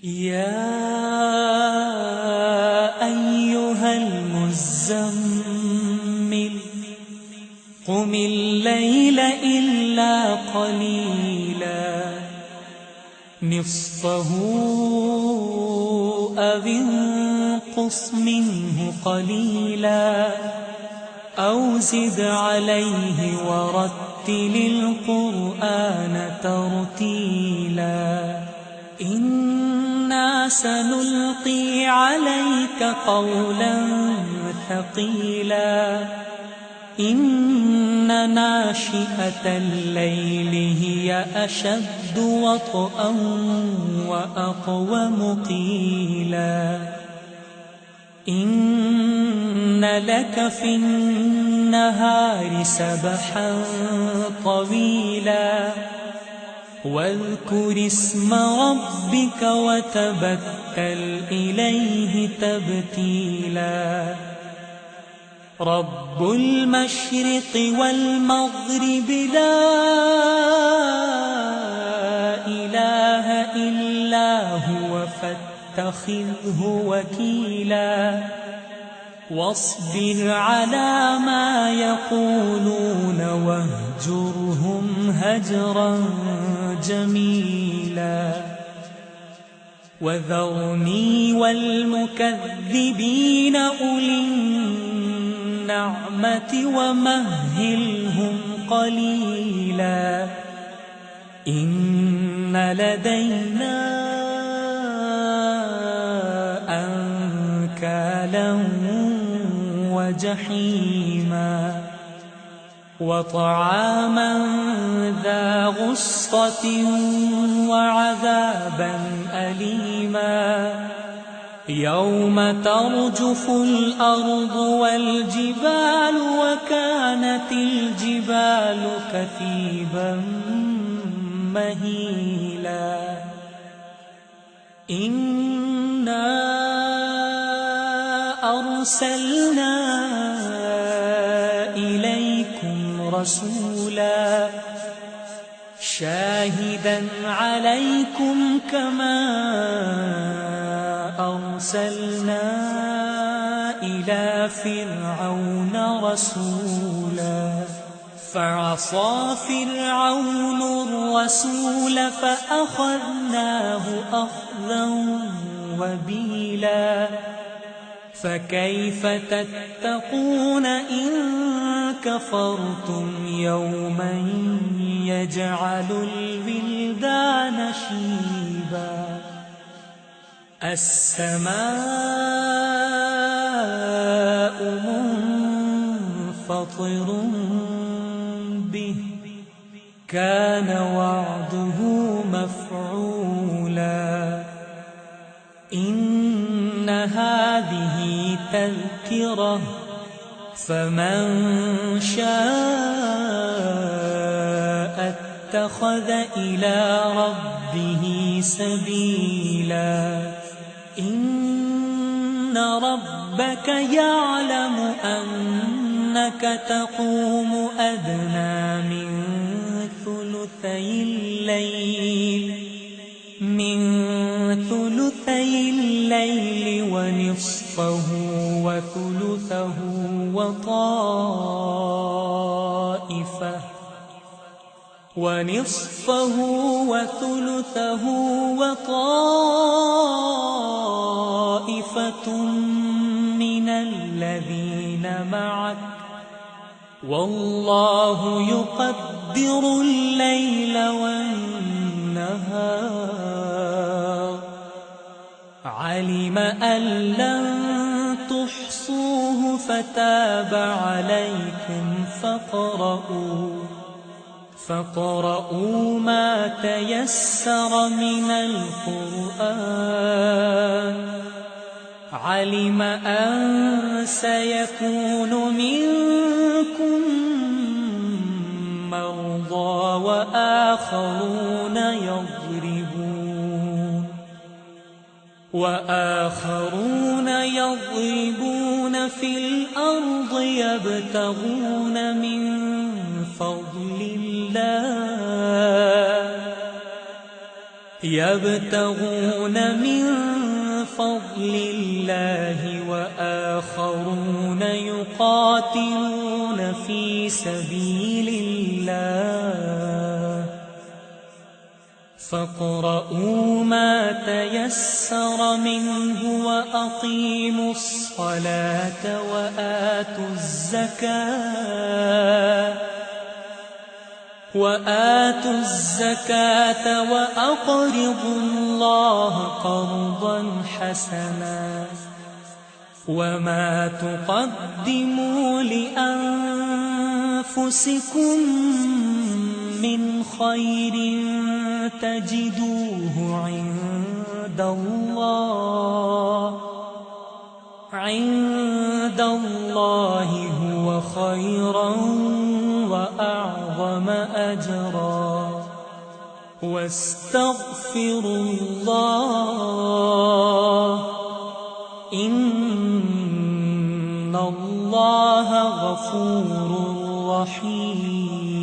يا أيها المزمل قم الليل إلا قليلا نصفه أو انقص منه قليلا أو زد عليه ورتل القرآن ترتيلا إنا سنلقي عليك قولا ثقيلا إن ناشئة الليل هي أشد وطئا وأقوم قيلا إن لك في النهار سبحا طويلا واذكر اسم ربك وتبتل إليه تبتيلا رب المشرق والمغرب لا إله إلا هو فاتخذه وكيلا واصبر على ما يقولون واهجرهم هجرا جميلا وذرني والمكذبين أولي النعمة ومهلهم قليلا إن لدينا أنكالا وجحيما وطعاما ذا غصة وعذابا أليما يوم ترجف الأرض والجبال وكانت الجبال كثيبا مهيلا إنا أرسلنا إليكم رسولا شاهدا عليكم كما أرسلنا إلى فرعون رسولا فعصى فرعون الرسول فأخذناه أخذا وبيلا فكيف تتقون إن كفرتم يوما يجعل الولدان شيبا السماء منفطر به كان وعده مفعولا إن هذه تذكرة فمن شاء اتخذ إلى ربه سبيلا إن ربك يعلم أنك تقوم أدنى من ثلثي الليل ونصفه وثلثه وطائفة من الذين معك والله يقدر الليل والنهار علم أن لن تحصوه فتاب عليكم فاقرؤوا ما تيسر من القرآن علم أن سيكون منكم مرضى وآخرون يضربون في الأرض يبتغون من فضل الله يبتغون من فضل الله وآخرون يقاتلون في سبيل الله فاقرؤوا ما تيسر منه وأقيموا الصلاة وآتوا الزكاة وأقرضوا الله قرضا حسنا وما تقدموا لأنفسكم من خير تجدوه عند الله هو خيرا وأعظم أجرا واستغفروا الله إن الله غفور رحيم